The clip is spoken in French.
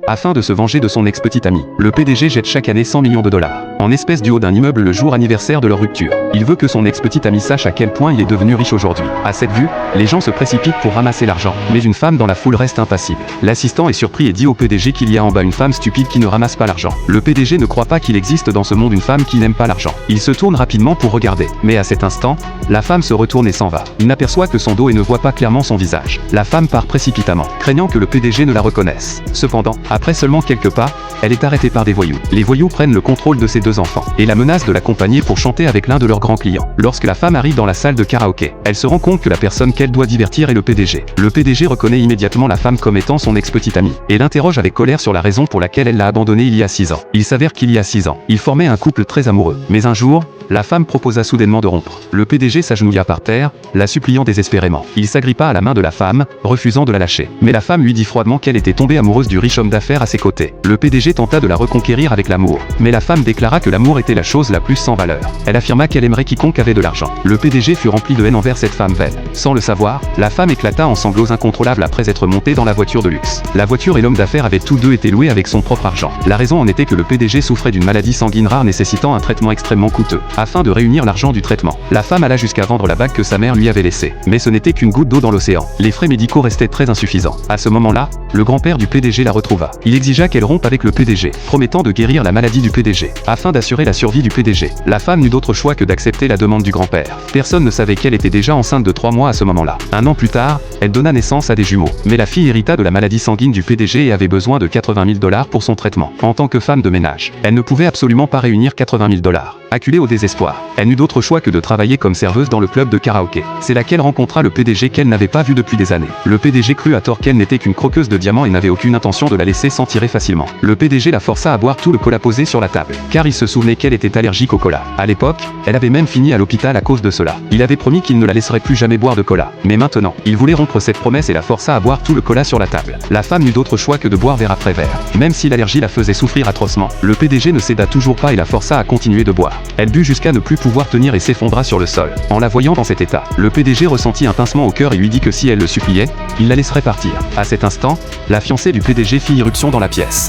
Afin de se venger de son ex-petite amie, le PDG jette chaque année 100 millions de dollars en espèces du haut d'un immeuble le jour anniversaire de leur rupture. Il veut que son ex-petite amie sache à quel point il est devenu riche aujourd'hui. À cette vue, les gens se précipitent pour ramasser l'argent, mais une femme dans la foule reste impassible. L'assistant est surpris et dit au PDG qu'il y a en bas une femme stupide qui ne ramasse pas l'argent. Le PDG ne croit pas qu'il existe dans ce monde une femme qui n'aime pas l'argent. Il se tourne rapidement pour regarder, mais à cet instant, la femme se retourne et s'en va. Il n'aperçoit que son dos et ne voit pas clairement son visage. La femme part précipitamment, craignant que le PDG ne la reconnaisse. Cependant, après seulement quelques pas, elle est arrêtée par des voyous. Les voyous prennent le contrôle de ses deux enfants et la menacent de l'accompagner pour chanter avec l'un de leurs grands clients. Lorsque la femme arrive dans la salle de karaoké, elle se rend compte que la personne qu'elle doit divertir est le PDG. Le PDG reconnaît immédiatement la femme comme étant son ex-petite amie et l'interroge avec colère sur la raison pour laquelle elle l'a abandonné il y a 6 ans. Il s'avère qu'il y a 6 ans, ils formaient un couple très amoureux. Mais un jour, la femme proposa soudainement de rompre. Le PDG s'agenouilla par terre, la suppliant désespérément. Il s'agrippa à la main de la femme, refusant de la lâcher. Mais la femme lui dit froidement qu'elle était tombée amoureuse du riche homme d'affaires à ses côtés. Le PDG tenta de la reconquérir avec l'amour, mais la femme déclara que l'amour était la chose la plus sans valeur. Elle affirma qu'elle aimerait quiconque avait de l'argent. Le PDG fut rempli de haine envers cette femme vaine. Sans le savoir, la femme éclata en sanglots incontrôlables après être montée dans la voiture de luxe. La voiture et l'homme d'affaires avaient tous deux été loués avec son propre argent. La raison en était que le PDG souffrait d'une maladie sanguine rare nécessitant un traitement extrêmement coûteux. Afin de réunir l'argent du traitement, la femme alla jusqu'à vendre la bague que sa mère lui avait laissée. Mais ce n'était qu'une goutte d'eau dans l'océan. Les frais médicaux restaient très insuffisants. À ce moment-là, le grand-père du PDG la retrouva. Il exigea qu'elle rompe avec le PDG, promettant de guérir la maladie du PDG. Afin d'assurer la survie du PDG, la femme n'eut d'autre choix que d'accepter la demande du grand-père. Personne ne savait qu'elle était déjà enceinte de 3 mois à ce moment-là. Un an plus tard, elle donna naissance à des jumeaux. Mais la fille hérita de la maladie sanguine du PDG et avait besoin de 80 000 dollars pour son traitement. En tant que femme de ménage, elle ne pouvait absolument pas réunir 80 000 dollars. Acculée au désespoir, elle n'eut d'autre choix que de travailler comme serveuse dans le club de karaoké. C'est là qu'elle rencontra le PDG qu'elle n'avait pas vu depuis des années. Le PDG crut à tort qu'elle n'était qu'une croqueuse de diamants et n'avait aucune intention de la laisser s'en tirer facilement. Le PDG la força à boire tout le cola posé sur la table, car il se souvenait qu'elle était allergique au cola. À l'époque, elle avait même fini à l'hôpital à cause de cela. Il avait promis qu'il ne la laisserait plus jamais boire de cola. Mais maintenant, il voulait rompre cette promesse et la força à boire tout le cola sur la table. La femme n'eut d'autre choix que de boire verre après verre. Même si l'allergie la faisait souffrir atrocement, le PDG ne céda toujours pas et la força à continuer de boire. Elle but jusqu'à ne plus pouvoir tenir et s'effondra sur le sol. En la voyant dans cet état, le PDG ressentit un pincement au cœur et lui dit que si elle le suppliait, il la laisserait partir. À cet instant, la fiancée du PDG fit irruption dans la pièce.